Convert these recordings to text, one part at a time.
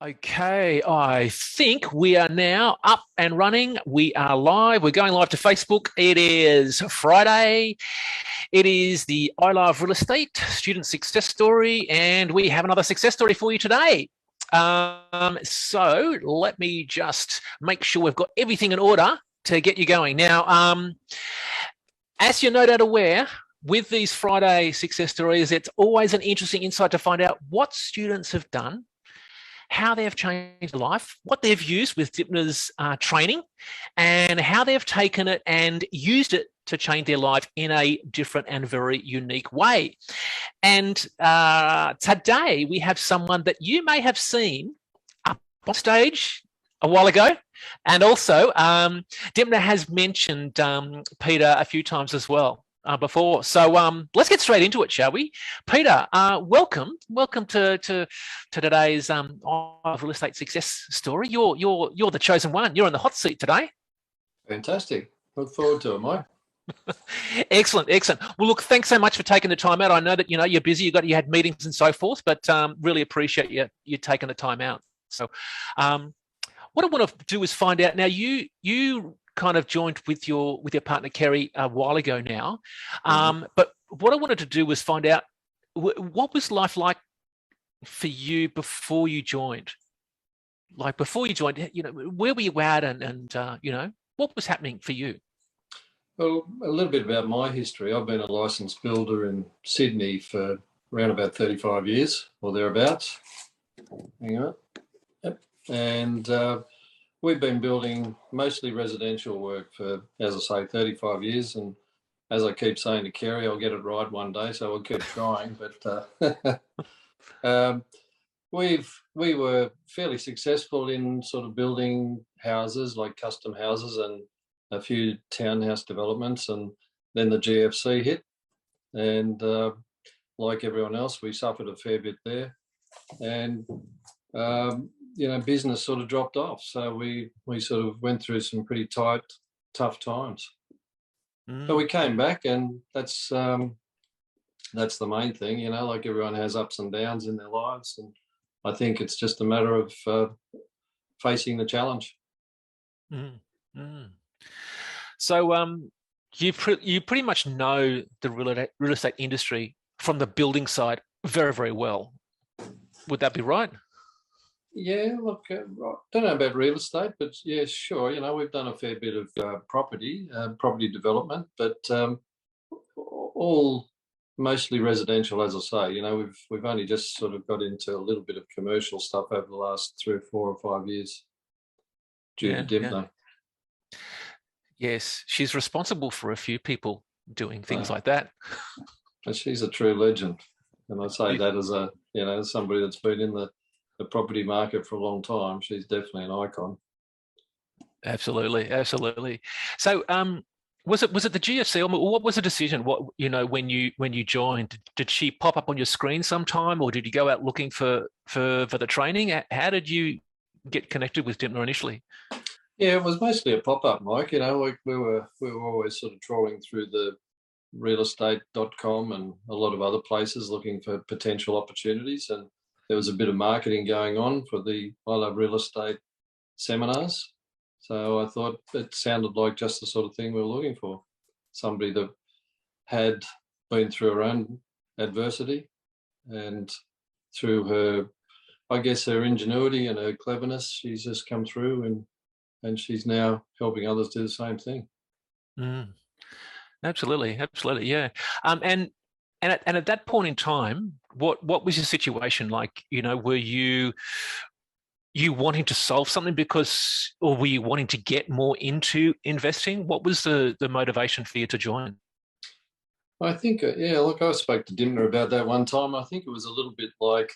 Okay, I think we are now up and running. We are live. We're going live to Facebook. It is Friday. It is the I Love Real Estate student success story, and we have another success story for you today. So let me just make sure we've got everything in order to get you going. Now, as you're no doubt aware, with these Friday success stories, it's always an interesting insight to find out what students have done, how they've changed life, what they've used with Dymphna's training, and how they've taken it and used it to change their life in a different and very unique way. And today we have someone that you may have seen up on stage a while ago. And also, Dymphna has mentioned Peter a few times as well. Before. So let's get straight into it, shall we? Peter, welcome to today's real estate success story. You're the chosen one. You're in the hot seat today. Fantastic. Look forward to it, Mike. Excellent. Well, look, thanks so much for taking the time out. I know that you're busy. You had meetings and so forth, but really appreciate you taking the time out. So, what I want to do is find out now. You kind of joined with your partner Kerry a while ago now, but what I wanted to do was find out what was life like for you before you joined. Like before you joined, where were you at, and what was happening for you? Well, a little bit about my history. I've been a licensed builder in Sydney for around about 35 years or thereabouts. Hang on. Yep. And we've been building mostly residential work for, as I say, 35 years. And as I keep saying to Kerry, I'll get it right one day, so I'll keep trying. But we were fairly successful in sort of building houses, like custom houses and a few townhouse developments. And then the GFC hit. And like everyone else, we suffered a fair bit there. And business sort of dropped off. So we sort of went through some pretty tough times. But we came back, and that's the main thing, like everyone has ups and downs in their lives. And I think it's just a matter of facing the challenge. So you pretty much know the real estate industry from the building side very, very well. Would that be right? Yeah, look, I don't know about real estate, but yeah, sure. We've done a fair bit of property development, but all mostly residential, as I say. We've only just sort of got into a little bit of commercial stuff over the last 3 or 4 or 5 years due to Dymphna. Yes, she's responsible for a few people doing things like that. And she's a true legend, and I say that as somebody that's been in the property market for a long time. She's definitely an icon. Absolutely. So was it the GFC, or what was the decision? What when you joined, did she pop up on your screen sometime, or did you go out looking for the training? How did you get connected with Dymphna initially? Yeah, it was mostly a pop-up, Mike. We were always sort of trawling through the realestate.com and a lot of other places looking for potential opportunities, and there was a bit of marketing going on for the I Love Real Estate seminars. So I thought it sounded like just the sort of thing we were looking for. Somebody that had been through her own adversity, and through her, I guess, her ingenuity and her cleverness, she's just come through and she's now helping others do the same thing. Absolutely, yeah. And at that point in time, what was your situation like? Were you wanting to solve something or were you wanting to get more into investing? What was the motivation for you to join? I think, look, I spoke to Dymphna about that one time. I think it was a little bit like,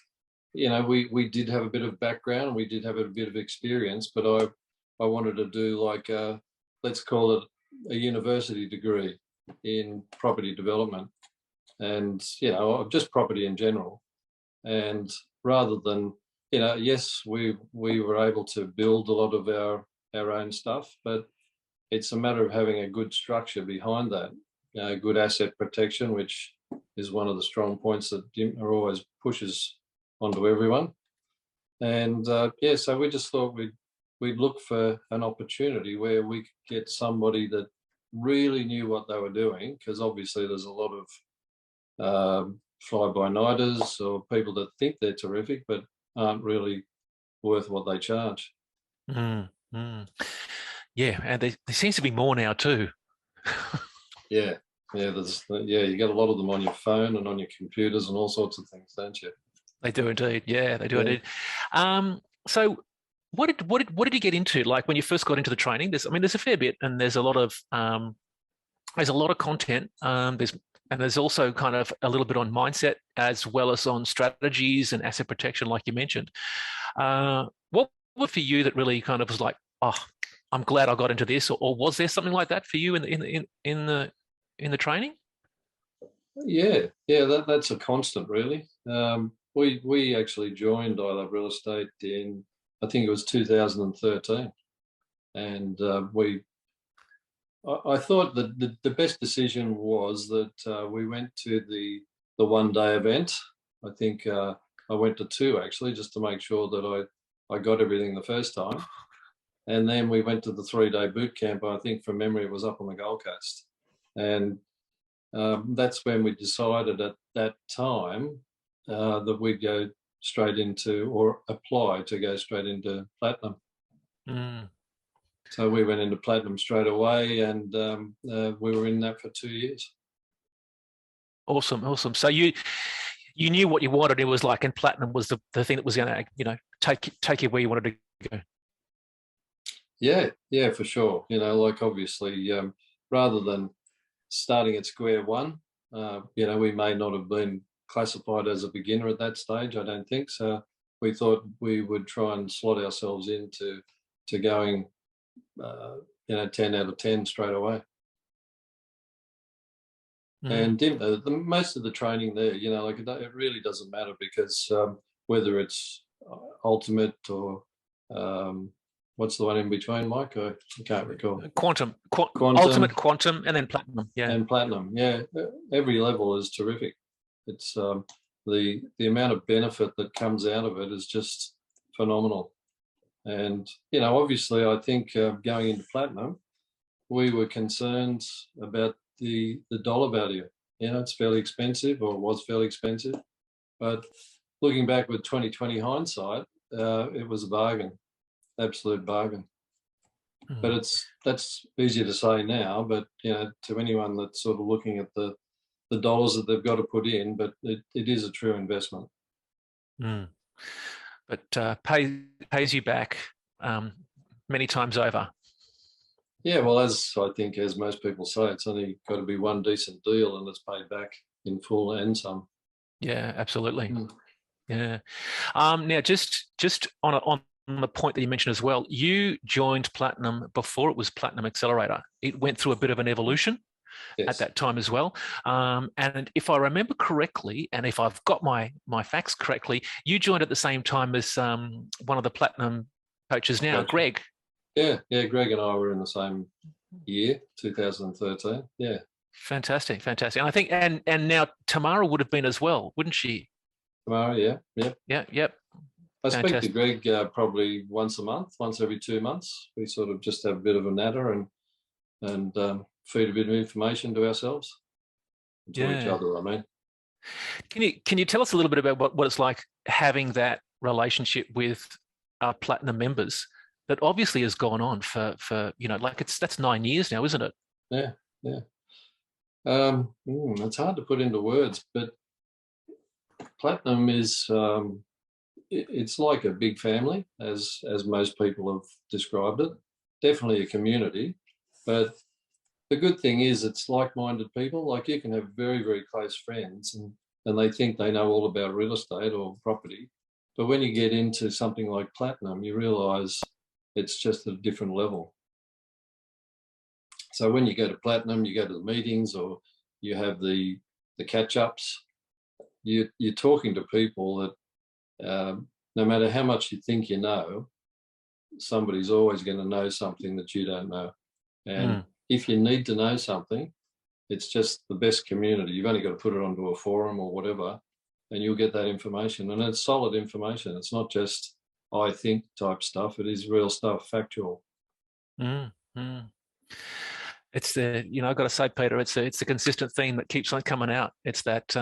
we did have a bit of background and we did have a bit of experience, but I wanted to do like let's call it a university degree in property development, and just property in general. And rather than yes, we were able to build a lot of our own stuff, but it's a matter of having a good structure behind that, good asset protection, which is one of the strong points that Dymphna always pushes onto everyone. And yeah, so we just thought we'd look for an opportunity where we could get somebody that really knew what they were doing, because obviously there's a lot of fly-by-nighters or people that think they're terrific but aren't really worth what they charge. Mm, mm. Yeah, and there seems to be more now too. Yeah, you get a lot of them on your phone and on your computers and all sorts of things, don't you? They do indeed. Yeah, they do indeed. So what did you get into? Like when you first got into the training, there's a fair bit, and there's a lot of content. There's also kind of a little bit on mindset as well as on strategies and asset protection, like you mentioned. What for you that really kind of was like, oh, I'm glad I got into this, or was there something like that for you in the training? Yeah, that's a constant, really. We actually joined ILRE Real Estate in, I think it was 2013, and I thought that the best decision was that we went to the one-day event. I think I went to two, actually, just to make sure that I got everything the first time. And then we went to the 3-day boot camp. I think from memory it was up on the Gold Coast. And that's when we decided at that time that we'd go straight into, or apply to go straight into platinum. Mm. So we went into platinum straight away, and we were in that for 2 years. Awesome. So you knew what you wanted. It was like, and platinum was the thing that was going to, take you where you wanted to go. Yeah, for sure. Like obviously, rather than starting at square one, we may not have been classified as a beginner at that stage, I don't think. So we thought we would try and slot ourselves into going, 10 out of 10 straight away. And most of the training there, it really doesn't matter, because whether it's ultimate or what's the one in between, Mike? I can't recall. Quantum, ultimate, quantum, and then platinum. Yeah, and platinum. Yeah, every level is terrific. It's the amount of benefit that comes out of it is just phenomenal. And obviously, I think going into platinum, we were concerned about the dollar value. It's fairly expensive, or was fairly expensive. But looking back with 2020 hindsight, it was a bargain, absolute bargain. But that's easier to say now. But to anyone that's sort of looking at the dollars that they've got to put in, but it is a true investment. But pays you back many times over. Yeah, well, as most people say, it's only got to be one decent deal and it's paid back in full and some. Yeah, absolutely. Yeah. Now, just on the point that you mentioned as well, you joined Platinum before it was Platinum Accelerator. It went through a bit of an evolution. Yes. At that time as well. And if I remember correctly, and if I've got my facts correctly, you joined at the same time as one of the Platinum coaches now, Greg. Yeah, Greg and I were in the same year, 2013. Yeah. Fantastic. And I think, and now Tamara would have been as well, wouldn't she? Tamara, yeah. Yep. I speak to Greg probably once a month, once every 2 months. We sort of just have a bit of a natter and feed a bit of information to ourselves, to each other, I mean. Can you tell us a little bit about what it's like having that relationship with our Platinum members that obviously has gone on for that's 9 years now, isn't it? Yeah. It's hard to put into words, but Platinum is it's like a big family, as most people have described it. Definitely a community, but the good thing is it's like-minded people. Like, you can have very, very close friends and they think they know all about real estate or property. But when you get into something like Platinum, you realise it's just a different level. So when you go to Platinum, you go to the meetings or you have the catch-ups, you're talking to people that no matter how much you think you know, somebody's always going to know something that you don't know. And if you need to know something, it's just the best community. You've only got to put it onto a forum or whatever, and you'll get that information. And it's solid information. It's not just I think type stuff. It is real stuff, factual. Mm, mm. It's the, I've got to say, Peter, it's the consistent theme that keeps on coming out. It's that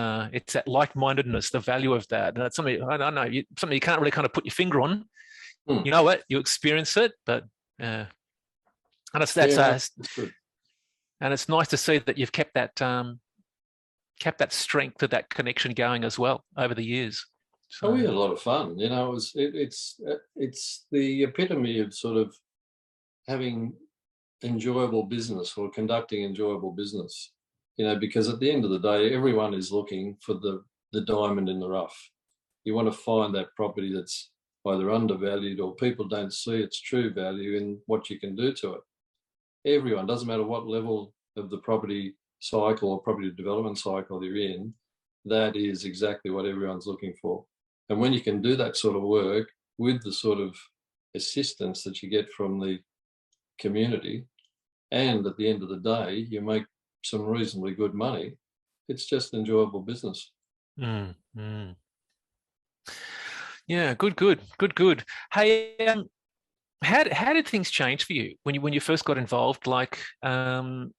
like-mindedness, the value of that. And it's something, I don't know, something you can't really kind of put your finger on. You know what? You experience it, but and That's good. And it's nice to see that you've kept that strength of that connection going as well over the years. So, we had a lot of fun. It's the epitome of sort of having enjoyable business or conducting enjoyable business. Because at the end of the day, everyone is looking for the diamond in the rough. You want to find that property that's either undervalued or people don't see its true value in what you can do to it. Everyone, doesn't matter what level of the property cycle or property development cycle you're in, that is exactly what everyone's looking for. And when you can do that sort of work with the sort of assistance that you get from the community, and at the end of the day, you make some reasonably good money, it's just enjoyable business. Yeah, good. Hey, how did things change for you when you first got involved? Like, and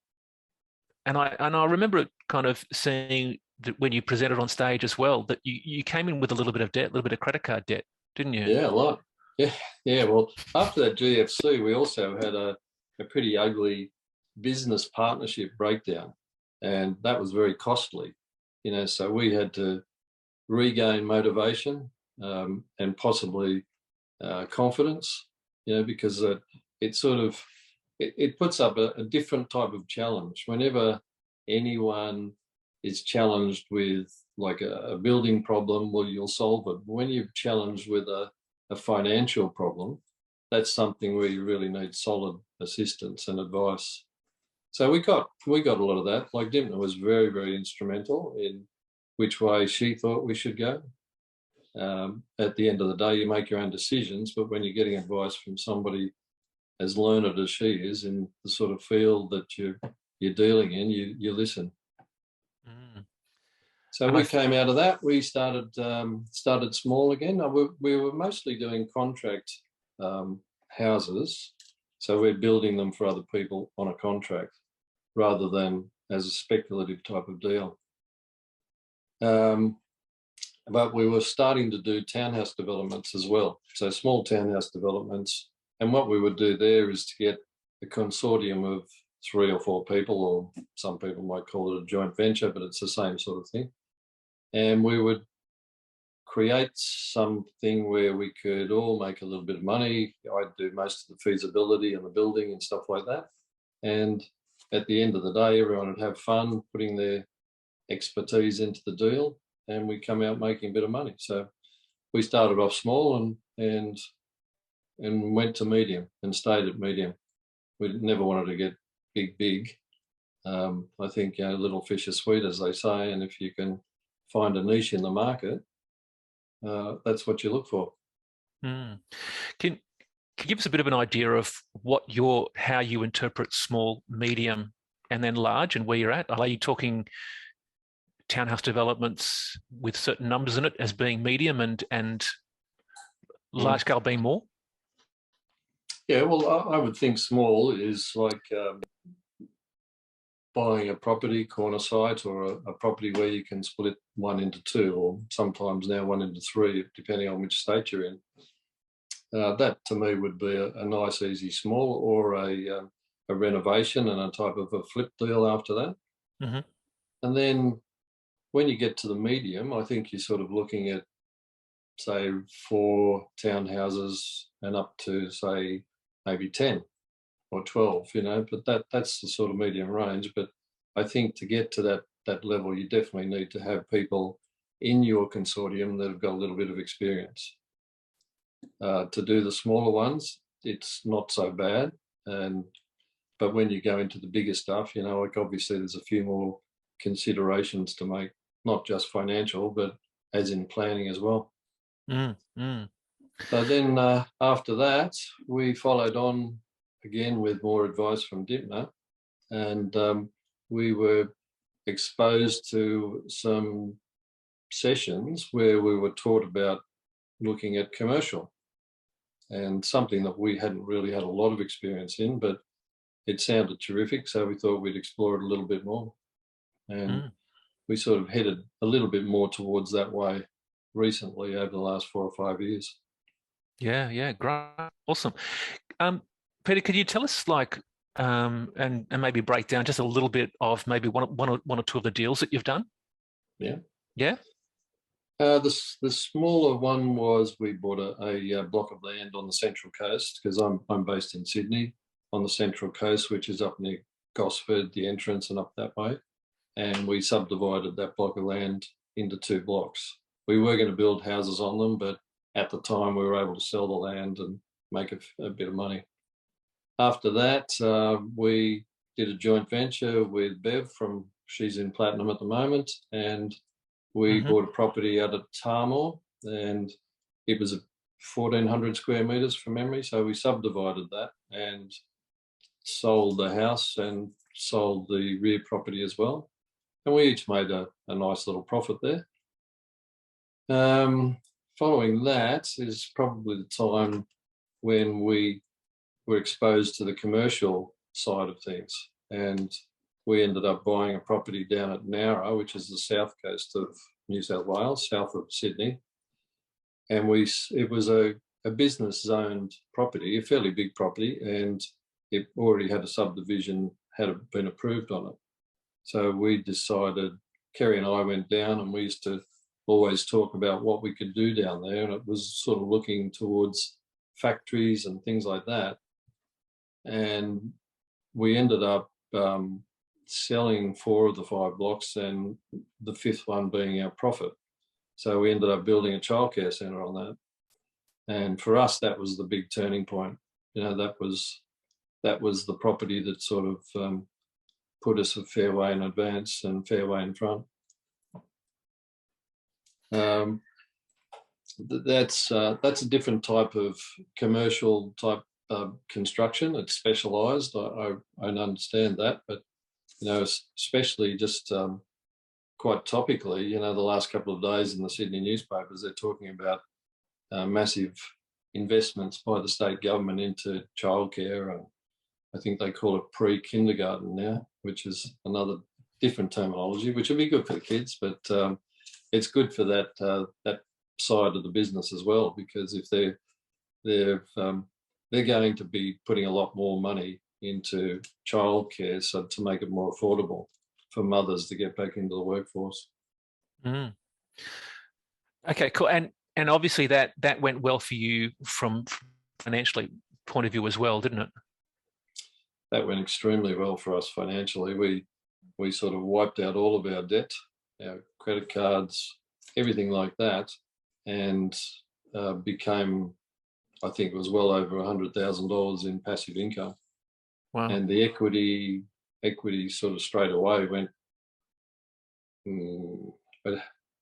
I remember it kind of seeing that when you presented on stage as well, that you came in with a little bit of debt, a little bit of credit card debt, didn't you? Yeah, a lot. Yeah. Well, after that GFC, we also had a pretty ugly business partnership breakdown, and that was very costly. So we had to regain motivation and possibly confidence. Because it sort of it puts up a different type of challenge. Whenever anyone is challenged with like a building problem, well, you'll solve it. But when you're challenged with a financial problem, that's something where you really need solid assistance and advice. So we got a lot of that. Like Dymphna was very, very instrumental in which way she thought we should go. At the end of the day, you make your own decisions, but when you're getting advice from somebody as learned as she is in the sort of field that you're dealing in, you listen. So we came out of that. We started small again. We were mostly doing contract houses, so we're building them for other people on a contract rather than as a speculative type of deal. But we were starting to do townhouse developments as well, so small townhouse developments. And what we would do there is to get a consortium of 3 or 4 people, or some people might call it a joint venture, but it's the same sort of thing. And we would create something where we could all make a little bit of money. I'd do most of the feasibility and the building and stuff like that. And at the end of the day, everyone would have fun putting their expertise into the deal, and we come out making a bit of money. So we started off small and went to medium and stayed at medium. We never wanted to get big. I think little fish are sweet, as they say, and if you can find a niche in the market, that's what you look for. Can you give us a bit of an idea of how you interpret small, medium, and then large, and where you're at? Are you talking townhouse developments with certain numbers in it as being medium and large scale being more? Yeah, well, I would think small is like buying a property, corner site, or a property where you can split one into 2, or sometimes now 1 into 3, depending on which state you're in. That to me would be a nice, easy small, or a renovation and a type of a flip deal after that. And then when you get to the medium, I think you're sort of looking at, say, 4 townhouses and up to, say, maybe 10 or 12, but that's the sort of medium range. But I think to get to that level, you definitely need to have people in your consortium that have got a little bit of experience. To do the smaller ones, it's not so bad. But when you go into the bigger stuff, like obviously there's a few more considerations to make, not just financial, but as in planning as well. So then after that, we followed on again with more advice from Dymphna, and we were exposed to some sessions where we were taught about looking at commercial. and something that we hadn't really had a lot of experience in, but it sounded terrific. So we thought we'd explore it a little bit more. And we sort of headed a little bit more towards that way recently over the last 4 or 5 years. Yeah, great, awesome. Peter, could you tell us and maybe break down just a little bit of maybe one or two of the deals that you've done? Yeah. Yeah. The smaller one was we bought a block of land on the Central Coast, because I'm based in Sydney, on the Central Coast, which is up near Gosford, the entrance, and up that way. And we subdivided that block of land into 2 blocks. We were going to build houses on them, but at the time we were able to sell the land and make a bit of money. After that, we did a joint venture with Bev she's in Platinum at the moment, and we bought a property out at Tarmore, and it was 1,400 square metres from memory. So we subdivided that and sold the house and sold the rear property as well. And we each made a nice little profit there. Following that is probably the time when we were exposed to the commercial side of things. And we ended up buying a property down at Nowra, which is the south coast of New South Wales, south of Sydney. And it was a business-zoned property, a fairly big property, and it already had a subdivision, had been approved on it. So we decided, Kerry and I went down, and we used to always talk about what we could do down there, and it was sort of looking towards factories and things like that. And we ended up selling 4 of the 5 blocks, and the 5th one being our profit. So we ended up building a childcare centre on that. And for us, that was the big turning point. You know, that was the property that sort of put us a fair way in advance and fair way in front. That's a different type of commercial type construction. It's specialised. I understand that, but you know, especially just quite topically, you know, the last couple of days in the Sydney newspapers, they're talking about massive investments by the state government into childcare, and I think they call it pre-kindergarten now, which is another different terminology, which would be good for the kids, but it's good for that side of the business as well, because if they're going to be putting a lot more money into childcare, so to make it more affordable for mothers to get back into the workforce. Okay, cool. And obviously that went well for you from financially point of view as well, didn't it? That went extremely well for us financially. We sort of wiped out all of our debt, our credit cards, everything like that, and became, I think it was well over $100,000 in passive income. Wow. And the equity sort of straight away went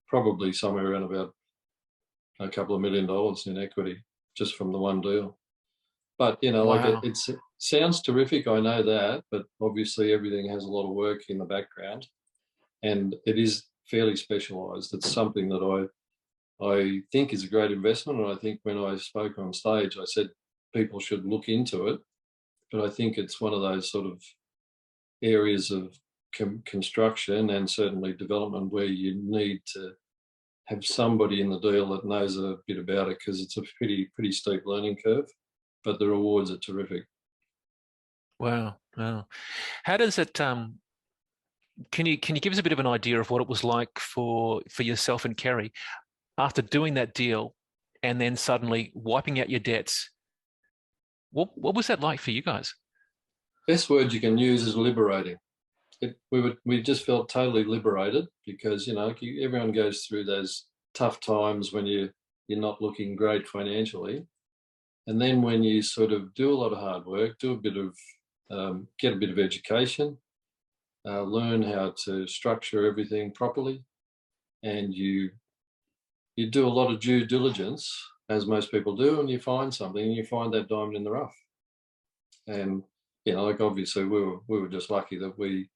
probably somewhere around about a couple of $1 million in equity just from the one deal. But, you know, wow. It sounds terrific, I know that, but obviously everything has a lot of work in the background, and it is fairly specialised. It's something that I think is a great investment, and I think when I spoke on stage, I said people should look into it. But I think it's one of those sort of areas of construction and certainly development where you need to have somebody in the deal that knows a bit about it, because it's a pretty steep learning curve, but the rewards are terrific. Wow. How does it? Can you give us a bit of an idea of what it was like for yourself and Kerry after doing that deal, and then suddenly wiping out your debts? What was that like for you guys? Best word you can use is liberating. We just felt totally liberated, because, you know, everyone goes through those tough times when you're not looking great financially, and then when you sort of do a lot of hard work, do a bit of get a bit of education, learn how to structure everything properly, and you do a lot of due diligence, as most people do, and you find something, and you find that diamond in the rough. And, you know, like obviously we were just lucky that we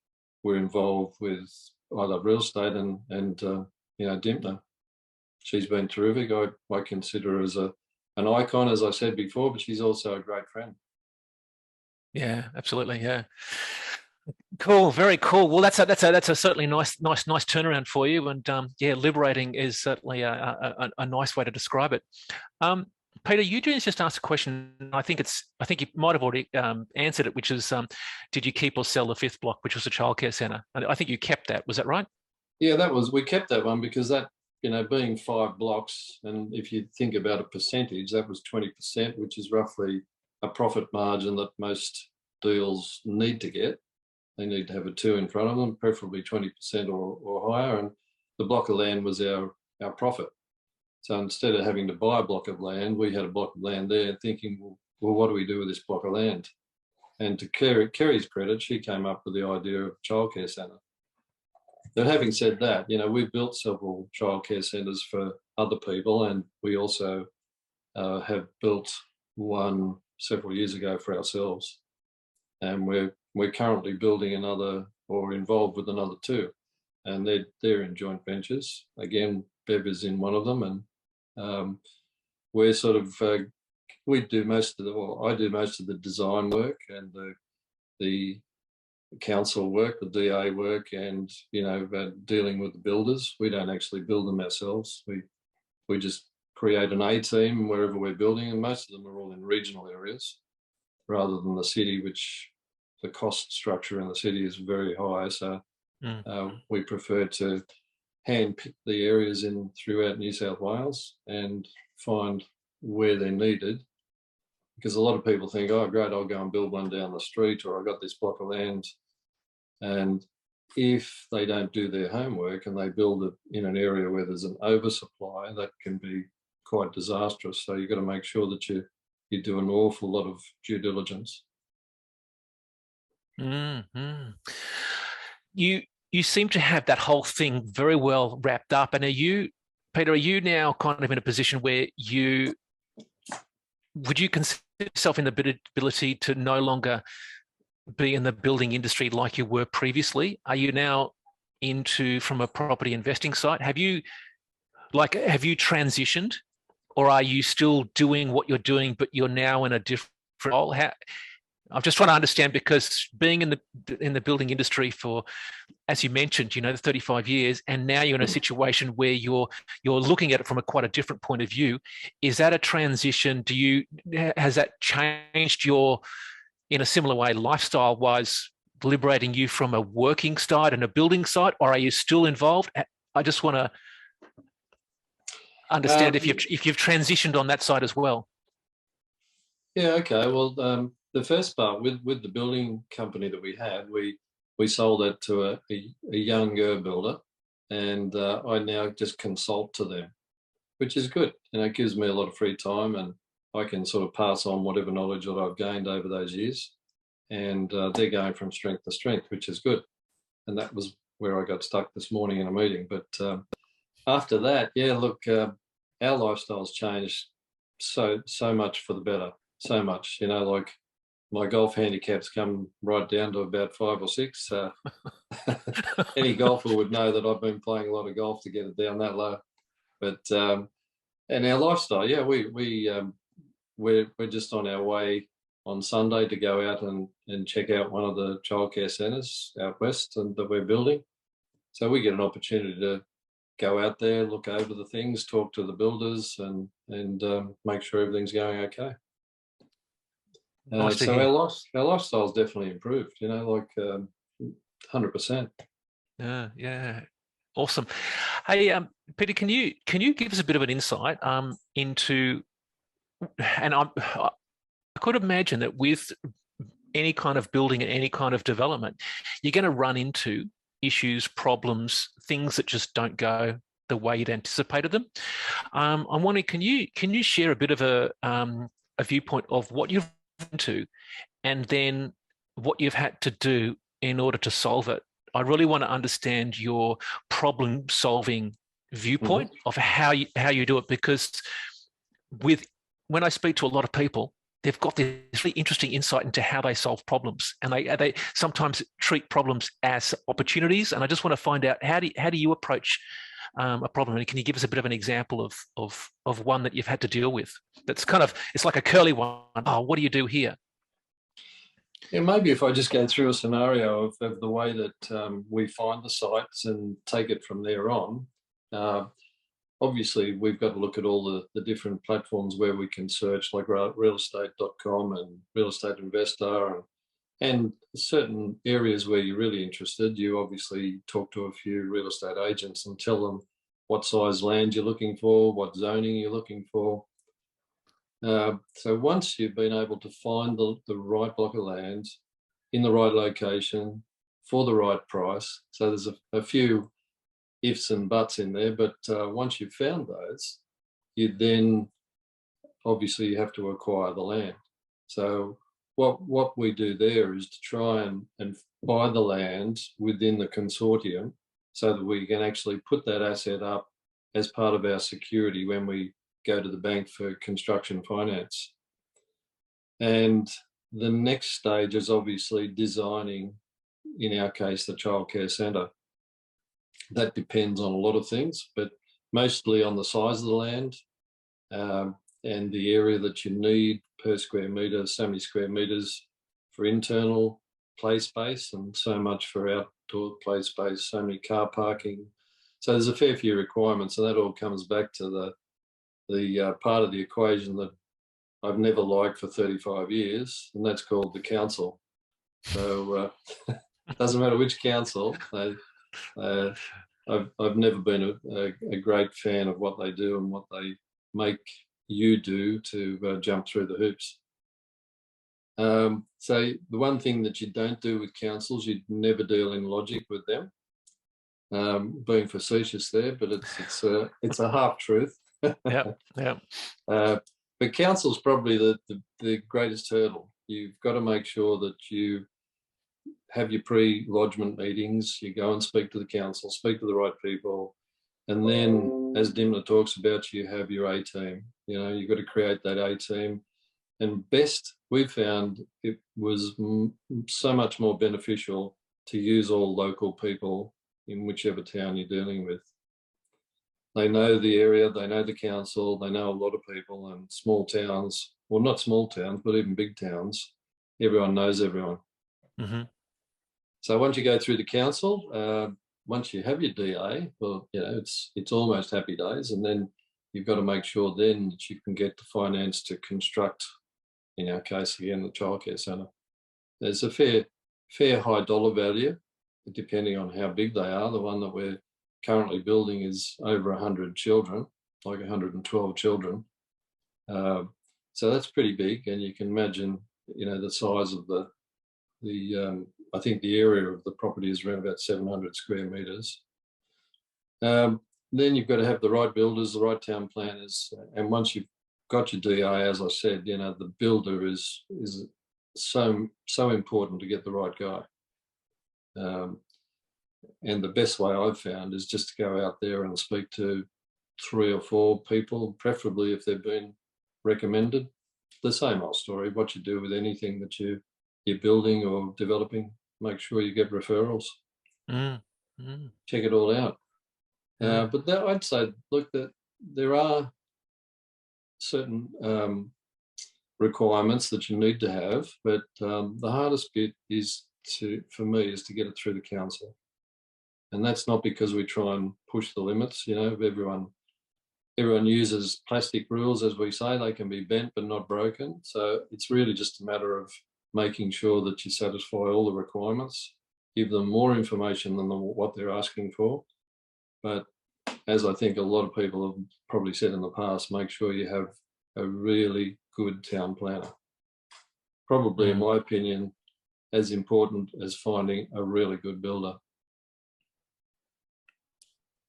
were involved with ILRE Real Estate and you know, Dymphna. She's been terrific. I consider her as a an icon, as I said before, but she's also a great friend. Yeah, absolutely. Yeah. Cool, very cool. Well, that's a certainly nice turnaround for you, and yeah, liberating is certainly a nice way to describe it. Peter, you just asked a question. I think you might have already answered it, which is, did you keep or sell the 5th block, which was a childcare centre? And I think you kept that. Was that right? Yeah, we kept that one because that, being 5 blocks, and if you think about a percentage, that was 20%, which is roughly a profit margin that most deals need to get. They need to have a 2 in front of them, preferably 20% or higher. And the block of land was our profit. So instead of having to buy a block of land, we had a block of land there, thinking, well, what do we do with this block of land? And to Kerry's credit, she came up with the idea of a childcare centre. But having said that, we've built several childcare centres for other people, and we also have built one several years ago for ourselves. And we're currently building another, or involved with another 2, and they're in joint ventures. Again, Bev is in one of them, and we're sort of I do most of the design work and the council work, the DA work, and dealing with the builders. We don't actually build them ourselves. We just create an A team wherever we're building, and most of them are all in regional areas rather than the city, which the cost structure in the city is very high. So we prefer to hand pick the areas throughout New South Wales and find where they're needed. Because a lot of people think, oh, great, I'll go and build one down the street, or I got this block of land. And if they don't do their homework and they build it in an area where there's an oversupply, that can be quite disastrous. So you've got to make sure that you do an awful lot of due diligence. Mm-hmm. You seem to have that whole thing very well wrapped up. And Peter, are you now kind of in a position where would you consider yourself in the ability to no longer be in the building industry like you were previously? Are you now from a property investing site? Have you transitioned, or are you still doing what you're doing, but you're now in a different role? I'm just trying to understand, because being in the building industry for, as you mentioned, the 35 years, and now you're in a situation where you're looking at it from quite a different point of view. Is that a transition? Has that changed your, in a similar way, lifestyle-wise, liberating you from a working site and a building site, or are you still involved? I just want to understand if you've transitioned on that side as well. Yeah. Okay. Well, the first part with the building company that we had, we sold that to a younger builder, and I now just consult to them, which is good. It gives me a lot of free time, and I can sort of pass on whatever knowledge that I've gained over those years, and they're going from strength to strength, which is good. And that was where I got stuck this morning in a meeting. But after that, yeah, look, our lifestyle's changed so much for the better, so much. Like, my golf handicaps come right down to about 5 or 6. Any golfer would know that I've been playing a lot of golf to get it down that low. But and our lifestyle, yeah, we're just on our way on Sunday to go out and check out one of the childcare centres out west and that we're building. So we get an opportunity to go out there, look over the things, talk to the builders, and make sure everything's going okay. Nice so our lifestyle's definitely improved, 100%. Yeah. Awesome. Hey, Peter, can you give us a bit of an insight into, and I could imagine that with any kind of building and any kind of development, you're going to run into issues, problems, things that just don't go the way you'd anticipated them. I'm wondering, can you share a bit of a viewpoint of what you've into, and then what you've had to do in order to solve it? I really want to understand your problem-solving viewpoint of how you do it, because when I speak to a lot of people, they've got this really interesting insight into how they solve problems, and they sometimes treat problems as opportunities. And I just want to find out, how do you approach a problem? And can you give us a bit of an example of one that you've had to deal with? That's kind of, it's like a curly one. Oh, what do you do here? Yeah, maybe if I just go through a scenario of the way that we find the sites and take it from there on. Obviously, we've got to look at all the different platforms where we can search, like realestate.com and Real Estate Investor, and certain areas where you're really interested. You obviously talk to a few real estate agents and tell them what size land you're looking for, what zoning you're looking for. So once you've been able to find the right block of land in the right location for the right price, so there's a few ifs and buts in there, but once you've found those, you then obviously you have to acquire the land. So what we do there is to try and buy the land within the consortium so that we can actually put that asset up as part of our security when we go to the bank for construction finance. And the next stage is obviously designing, in our case, the childcare centre. That depends on a lot of things, but mostly on the size of the land and the area that you need per square metre, so many square metres for internal play space and so much for outdoor play space, so many car parking. So there's a fair few requirements, and that all comes back to the part of the equation that I've never liked for 35 years, and that's called the council. So it doesn't matter which council. I've never been a great fan of what they do and what they make you do to jump through the hoops. So the one thing that you don't do with councils, you never deal in logic with them. Being facetious there, but it's a half truth. Yeah. But council's probably the greatest hurdle. You've got to make sure that you have your pre-lodgement meetings, you go and speak to the council, speak to the right people, and then, as Dymphna talks about, you have your A-team. You know, you've got to create that A-team. And best, we found it was so much more beneficial to use all local people in whichever town you're dealing with. They know the area, they know the council, they know a lot of people, and small towns, well, not small towns, but even big towns, everyone knows everyone. Mm-hmm. So once you go through the council, once you have your DA, well, you know, it's almost happy days, and then you've got to make sure then that you can get the finance to construct, in our case again, the childcare centre. There's a fair high dollar value, depending on how big they are. The one that we're currently building is over 100 children, like 112 children. So that's pretty big, and you can imagine, you know, the size of the I think the area of the property is around about 700 square metres. Then you've got to have the right builders, the right town planners, and once you've got your DA, as I said, you know, the builder is so important to get the right guy. And the best way I've found is just to go out there and speak to 3 or 4 people, preferably if they've been recommended. The same old story, what you do with anything that you're building or developing, make sure you get referrals. Check it all out. But I'd say, look, that there are certain requirements that you need to have, but the hardest bit for me is to get it through the council. And that's not because we try and push the limits. You know, everyone uses plastic rules, as we say. They can be bent but not broken. So it's really just a matter of making sure that you satisfy all the requirements, give them more information than what they're asking for. But as I think a lot of people have probably said in the past, make sure you have a really good town planner. Probably, in my opinion, as important as finding a really good builder.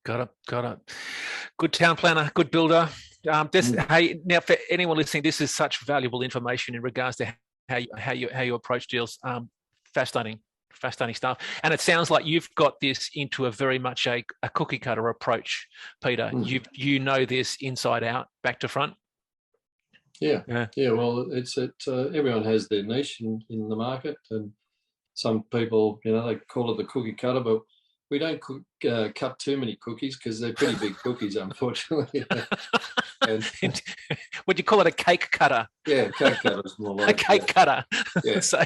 Got it. Good town planner, good builder. Hey, now for anyone listening, this is such valuable information in regards to how you approach deals. Fascinating stuff. And it sounds like you've got this into a very much a cookie cutter approach, Peter. You know this inside out, back to front. Yeah. Well, everyone has their niche in the market, and some people, you know, they call it the cookie cutter, but we don't cut too many cookies because they're pretty big cookies, unfortunately. And, would you call it a cake cutter? Yeah, cake cutter is more like a cake cutter. Yeah. so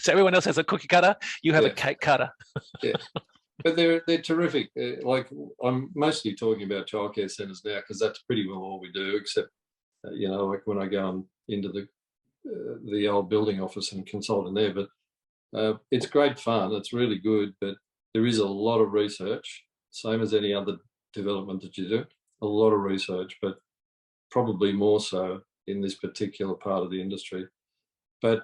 everyone else has a cookie cutter. You have a cake cutter. Yeah, but they're terrific. Like, I'm mostly talking about childcare centres now because that's pretty well all we do, except like when I go into the old building office and consult in there. But it's great fun. It's really good, but there is a lot of research, same as any other development that you do. A lot of research, but probably more so in this particular part of the industry. But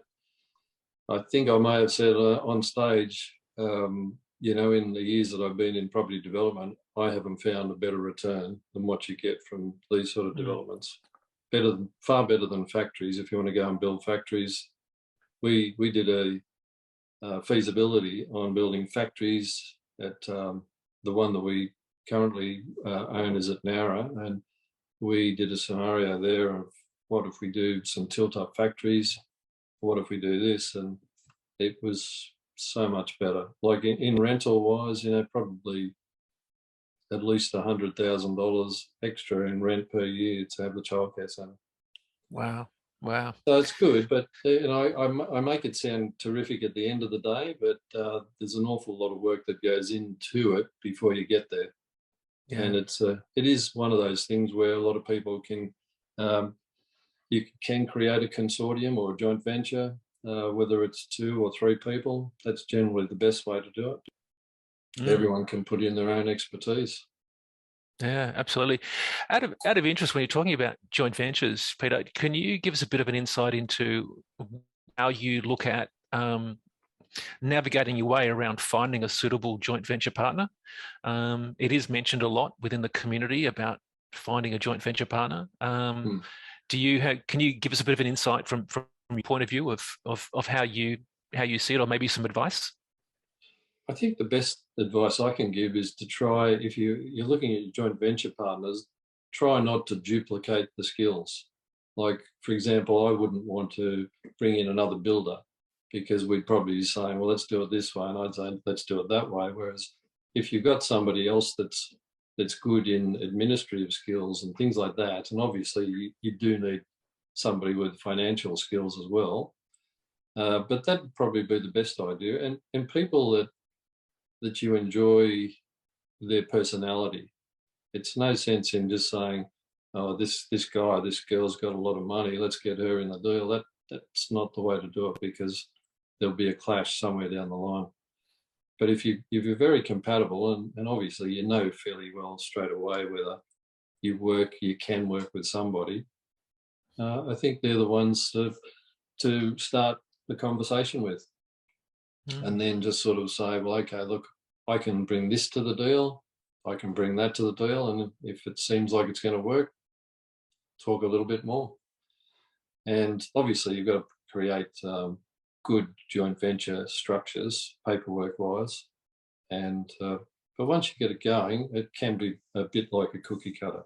I think I may have said on stage, in the years that I've been in property development, I haven't found a better return than what you get from these sort of developments. Far better than factories. If you want to go and build factories, we did a feasibility on building factories at the one that we currently own is at Nowra, and we did a scenario there of what if we do some tilt-up factories, what if we do this, and it was so much better. Like in rental wise, probably at least $100,000 extra in rent per year to have the childcare centre. Wow. So it's good, but I make it sound terrific at the end of the day, but there's an awful lot of work that goes into it before you get there. Yeah. And it is one of those things where a lot of people can you can create a consortium or a joint venture, whether it's 2 or 3 people. That's generally the best way to do it. Everyone can put in their own expertise. Yeah, absolutely. Out of interest, when you're talking about joint ventures, Peter, can you give us a bit of an insight into how you look at navigating your way around finding a suitable joint venture partner? It is mentioned a lot within the community about finding a joint venture partner. Can you give us a bit of an insight from your point of view of how you see it, or maybe some advice? I think the best advice I can give is to try, if you're looking at your joint venture partners, try not to duplicate the skills. Like, for example, I wouldn't want to bring in another builder because we'd probably be saying, well, let's do it this way, and I'd say, let's do it that way. Whereas if you've got somebody else that's good in administrative skills and things like that, and obviously you do need somebody with financial skills as well, but that'd probably be the best idea. And people that you enjoy their personality. It's no sense in just saying, oh, this girl's got a lot of money, let's get her in the deal. That's not the way to do it, because there'll be a clash somewhere down the line. But if you're very compatible, and obviously you know fairly well straight away whether you can work with somebody, I think they're the ones to start the conversation with. And then just sort of say, well, okay, look, I can bring this to the deal, I can bring that to the deal, and if it seems like it's going to work, talk a little bit more. And obviously you've got to create good joint venture structures, paperwork-wise, and but once you get it going, it can be a bit like a cookie cutter.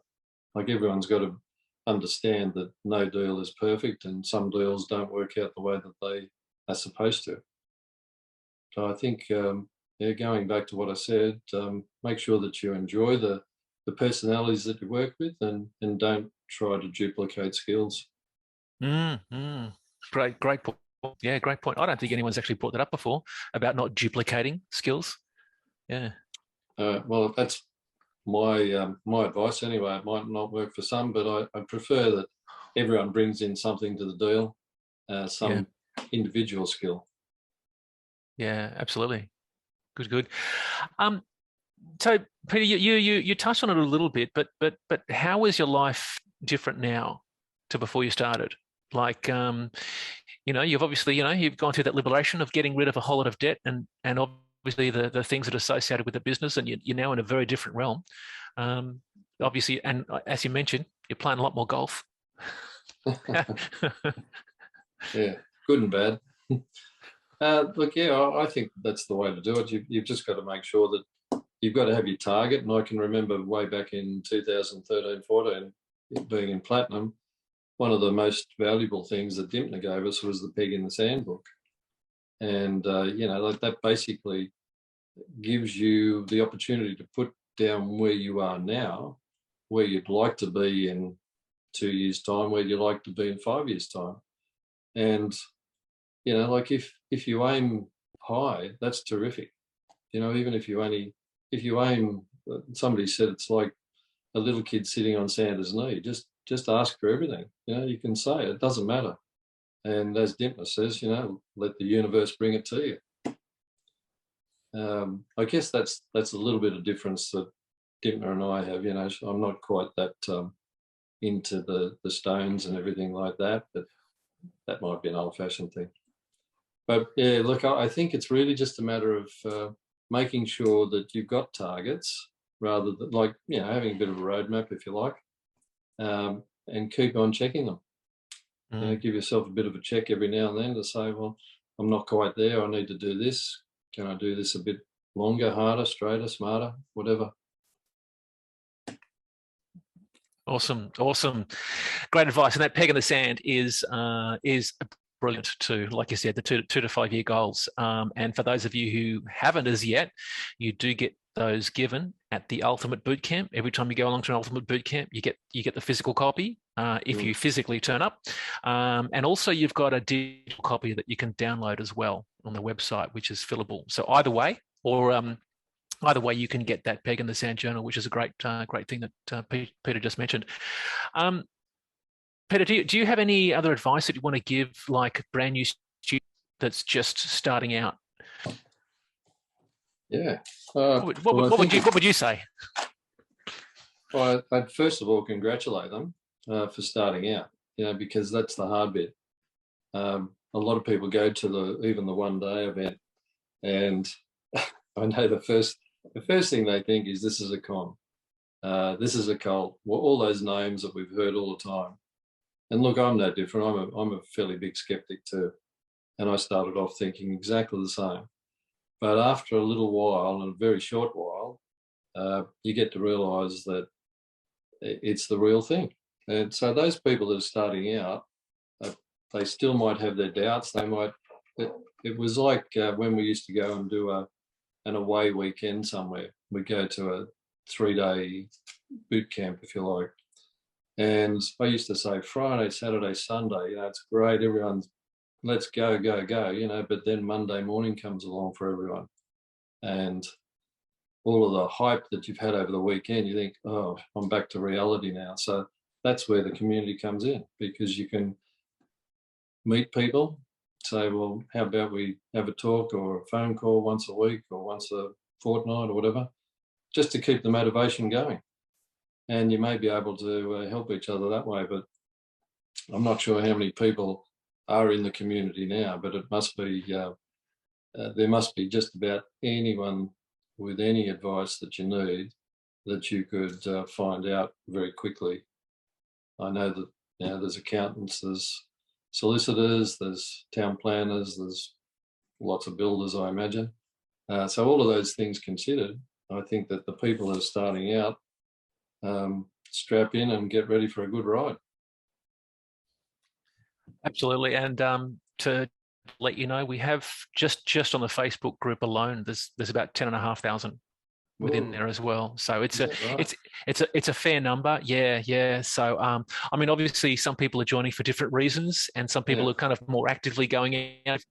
Like, everyone's got to understand that no deal is perfect, and some deals don't work out the way that they are supposed to. So I think, going back to what I said, make sure that you enjoy the personalities that you work with, and don't try to duplicate skills. Great point. Yeah, great point. I don't think anyone's actually brought that up before, about not duplicating skills. Yeah. Well, that's my advice anyway. It might not work for some, but I prefer that everyone brings in something to the deal, some individual skill. Yeah, absolutely. Good. So Peter, you touched on it a little bit, but how is your life different now to before you started? Like, you've obviously, you've gone through that liberation of getting rid of a whole lot of debt, and obviously the things that are associated with the business, and you're now in a very different realm. Obviously, and as you mentioned, you're playing a lot more golf. Yeah, good and bad. Look, I think that's the way to do it. You've just got to make sure that you've got to have your target. And I can remember way back in 2013-14, being in Platinum, one of the most valuable things that Dymphna gave us was the peg in the sand book. And, that basically gives you the opportunity to put down where you are now, where you'd like to be in 2 years' time, where you'd like to be in 5 years' time. And, you know, like if you aim high, that's terrific. You know, even if you aim, somebody said it's like a little kid sitting on Santa's knee, just ask for everything. You know, you can say it doesn't matter. And as Dymphna says, you know, let the universe bring it to you. I guess that's a little bit of difference that Dymphna and I have. You know, I'm not quite that into the stones and everything like that, but that might be an old-fashioned thing. But yeah, look, I think it's really just a matter of making sure that you've got targets, rather than, like, you know, having a bit of a roadmap, if you like, and keep on checking them. You know, give yourself a bit of a check every now and then to say, well, I'm not quite there. I need to do this. Can I do this a bit longer, harder, straighter, smarter, whatever? Awesome. Great advice. And that peg in the sand is brilliant too. Like you said, the 2 to 5 year goals. And for those of you who haven't as yet, you do get those given at the Ultimate Bootcamp. Every time you go along to an Ultimate Bootcamp, you get the physical copy if you physically turn up. And also you've got a digital copy that you can download as well on the website, which is fillable. So either way, you can get that peg in the sand journal, which is a great thing that Peter just mentioned. Peter, do you have any other advice that you want to give, like a brand new student that's just starting out? Yeah. What would you say? Well, I'd first of all congratulate them for starting out. You know, because that's the hard bit. A lot of people go to even the one-day event, and I know the first thing they think is, this is a con, this is a cult, all those names that we've heard all the time. And look, I'm no different. I'm a fairly big skeptic too, and I started off thinking exactly the same. But after a little while, and a very short while, you get to realise that it's the real thing. And so those people that are starting out, they still might have their doubts. They might. It was like when we used to go and do an away weekend somewhere. We go to a 3-day boot camp, if you like. And I used to say, Friday, Saturday, Sunday, you know, it's great. Everyone's, let's go, you know, but then Monday morning comes along for everyone. And all of the hype that you've had over the weekend, you think, oh, I'm back to reality now. So that's where the community comes in, because you can meet people, say, well, how about we have a talk or a phone call once a week or once a fortnight or whatever, just to keep the motivation going. And you may be able to help each other that way. But I'm not sure how many people are in the community now, but it must be, there must be just about anyone with any advice that you need that you could find out very quickly. I know that, you know, there's accountants, there's solicitors, there's town planners, there's lots of builders, I imagine. So all of those things considered, I think that the people that are starting out, strap in and get ready for a good ride. Absolutely. And to let you know, we have just on the Facebook group alone, there's about 10,500 within there as well. So it's a fair number. Yeah. So I mean, obviously some people are joining for different reasons, and some people are kind of more actively going out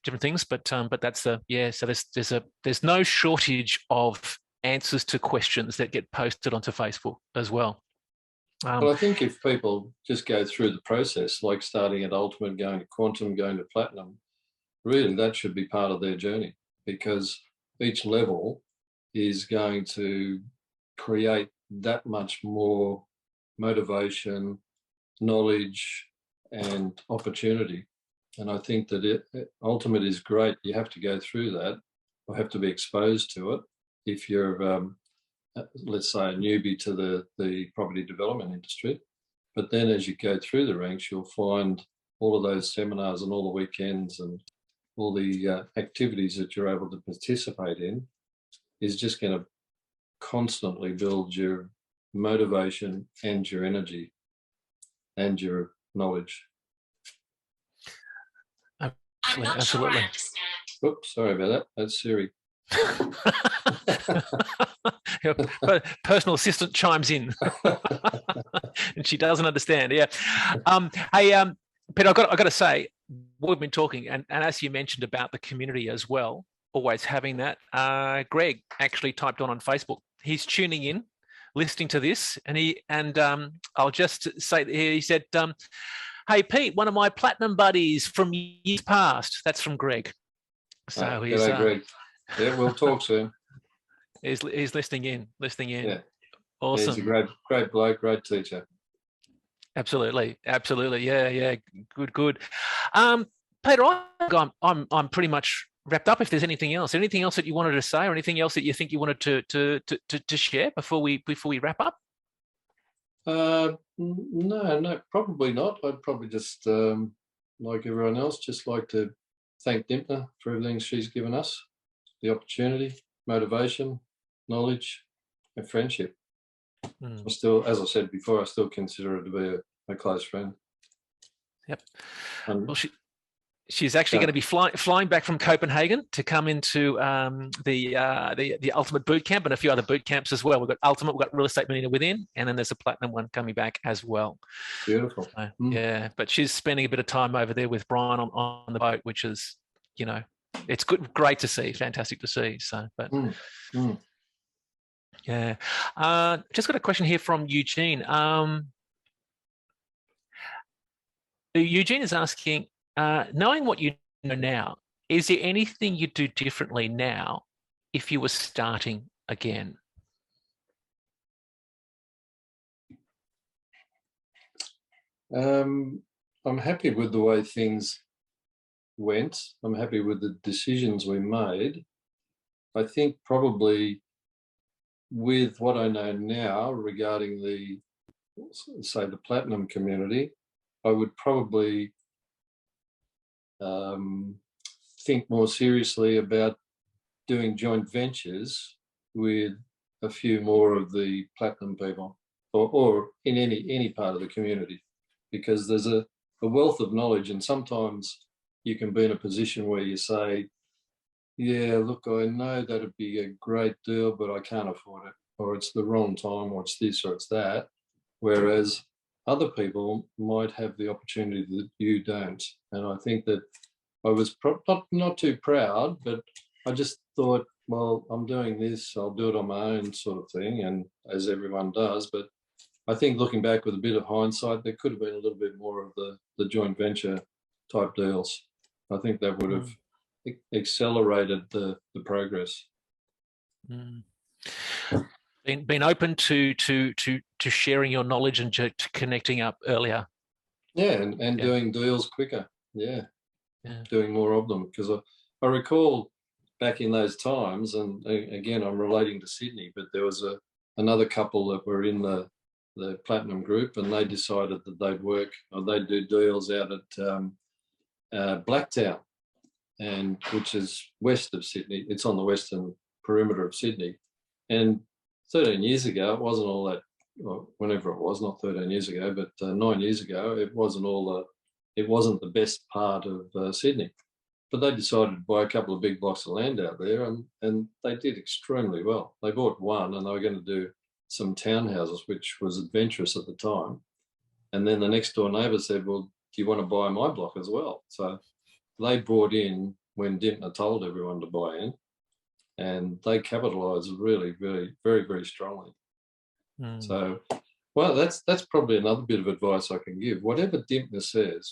different things. But that's so there's no shortage of answers to questions that get posted onto Facebook as well. Well, I think if people just go through the process, like starting at Ultimate, going to Quantum, going to Platinum, really that should be part of their journey, because each level is going to create that much more motivation, knowledge, and opportunity. And I think that Ultimate is great. You have to go through that, or have to be exposed to it. If you're, let's say, a newbie to the property development industry, but then as you go through the ranks, you'll find all of those seminars and all the weekends and all the activities that you're able to participate in is just going to constantly build your motivation and your energy and your knowledge. Absolutely. Oops, sorry about that. That's Siri. But personal assistant chimes in, and she doesn't understand. Yeah. Hey, Peter, I've got to say, we've been talking, and as you mentioned about the community as well, always having that. Greg actually typed on Facebook. He's tuning in, listening to this, and I'll just say he said, "Hey Pete, one of my platinum buddies from years past." That's from Greg. So he's g'day, Greg. Yeah, we'll talk soon. He's listening in. Yeah. Awesome. He's a great bloke, great teacher. Absolutely. Yeah. Good. Peter, I'm pretty much wrapped up. If there's anything else that you wanted to say, or anything else that you think you wanted to share before we wrap up? No, probably not. I'd probably just, like everyone else, just like to thank Dymphna for everything she's given us, the opportunity, motivation, knowledge, and friendship. I still, as I said before, I still consider her to be a close friend. Yep. Well, she's actually going to be flying back from Copenhagen to come into the Ultimate Boot Camp and a few other boot camps as well. We've got Ultimate, we've got Real Estate Millionaire Within, and then there's a Platinum one coming back as well. Beautiful. So, yeah, but she's spending a bit of time over there with Brian on the boat, which is, it's great to see, fantastic to see. So, but yeah, just got a question here from Eugene. Eugene is asking, knowing what you know now, is there anything you'd do differently now if you were starting again? I'm happy with the way things went. I'm happy with the decisions we made. I think probably with what I know now regarding the Platinum community, I would probably think more seriously about doing joint ventures with a few more of the Platinum people, or in any part of the community, because there's a wealth of knowledge, and sometimes you can be in a position where you say, yeah, look, I know that'd be a great deal, but I can't afford it, or it's the wrong time, or it's this, or it's that. Whereas other people might have the opportunity that you don't. And I think that I was not too proud, but I just thought, well, I'm doing this, I'll do it on my own sort of thing, and as everyone does. But I think looking back with a bit of hindsight, there could have been a little bit more of the joint venture type deals. I think that would have accelerated the progress. Been open to sharing your knowledge and to connecting up earlier. Yeah, and doing deals quicker. Yeah, doing more of them, because I recall back in those times, and again I'm relating to Sydney, but there was another couple that were in the Platinum group, and they decided that they'd do deals out at Blacktown, which is west of Sydney. It's on the western perimeter of Sydney, and 13 years ago, it wasn't all that, well, whenever it was, not 13 years ago, but 9 years ago, it wasn't the best part of Sydney. But they decided to buy a couple of big blocks of land out there, and they did extremely well. They bought one, and they were going to do some townhouses, which was adventurous at the time. And then the next door neighbour said, well, do you want to buy my block as well? So they bought in when Dymphna told everyone to buy in, and they capitalised really, really, very, very strongly. So, well, that's probably another bit of advice I can give. Whatever Dymphna says,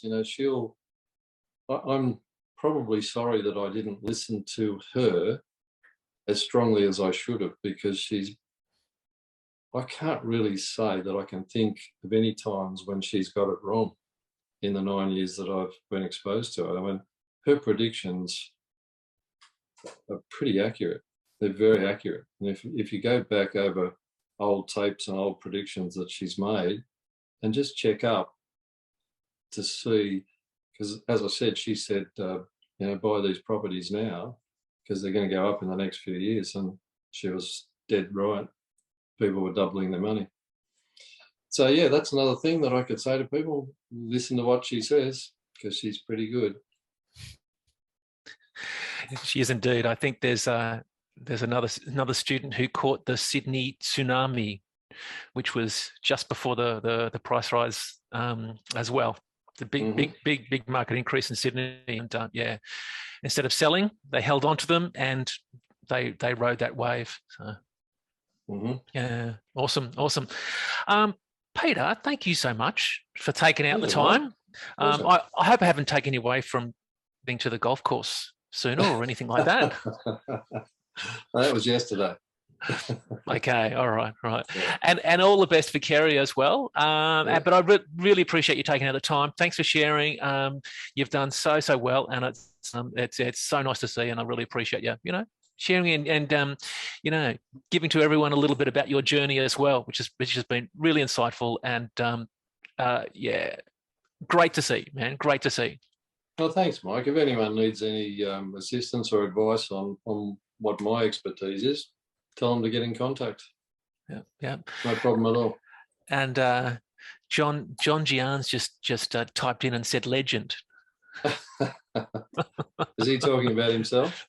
I'm probably sorry that I didn't listen to her as strongly as I should have, because I can't really say that I can think of any times when she's got it wrong in the 9 years that I've been exposed to her. I mean, her predictions are pretty accurate. They're very accurate. And if you go back over old tapes and old predictions that she's made and just check up to see, because as I said, she said, buy these properties now because they're going to go up in the next few years. And she was dead right. People were doubling their money. So, yeah, that's another thing that I could say to people. Listen to what she says, because she's pretty good. She is indeed. I think there's there's another student who caught the Sydney tsunami, which was just before the price rise as well. The big market increase in Sydney, and yeah, instead of selling, they held on to them and they rode that wave. So yeah, awesome. Peter, thank you so much for taking out the time. I hope I haven't taken you away from being to the golf course sooner or anything like that. That was yesterday. Okay, all right. Yeah. And all the best for Kerry as well. But I really appreciate you taking out the time. Thanks for sharing. You've done so well, and it's so nice to see, and I really appreciate you sharing and giving to everyone a little bit about your journey as well, which has been really insightful and yeah, great to see, man. Great to see. Well, thanks, Mike. If anyone needs any assistance or advice on what my expertise is, tell them to get in contact. Yeah. No problem at all. And John Gian's just typed in and said legend. Is he talking about himself?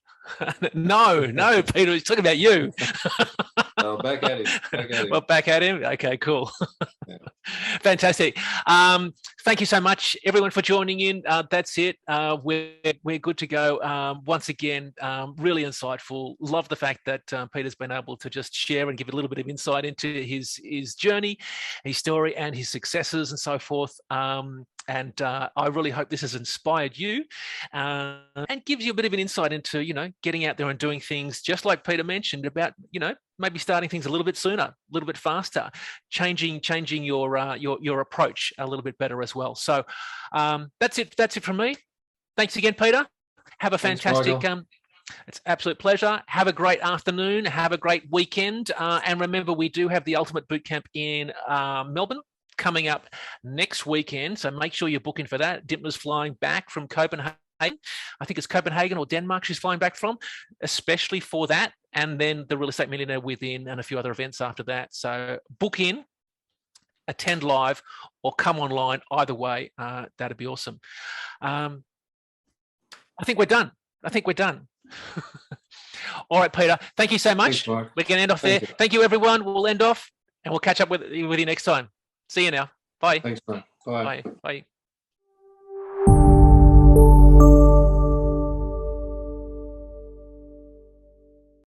No, Peter, he's talking about you. Oh, back at him. Well, back at him. Okay, cool. Yeah. Fantastic. Thank you so much, everyone, for joining in. That's it. We're good to go. Once again, really insightful. Love the fact that Peter's been able to just share and give a little bit of insight into his journey, his story, and his successes and so forth. And I really hope this has inspired you and gives you a bit of an insight into, getting out there and doing things just like Peter mentioned about, maybe starting things a little bit sooner, a little bit faster, changing your approach a little bit better as well. So that's it. That's it from me. Thanks again, Peter. Have a fantastic. It's an absolute pleasure. Have a great afternoon. Have a great weekend. And remember, we do have the Ultimate Bootcamp in Melbourne coming up next weekend. So make sure you're booking for that. Dymphna's flying back from Copenhagen. I think it's Copenhagen or Denmark she's flying back from, especially for that. And then the Real Estate Millionaire Within and a few other events after that. So book in, attend live, or come online. Either way, that'd be awesome. I think we're done. All right, Peter. Thank you so much. Thanks, we can end off there. Thank you, everyone. We'll end off and we'll catch up with you next time. See you now. Bye. Thanks, man. Bye. Bye.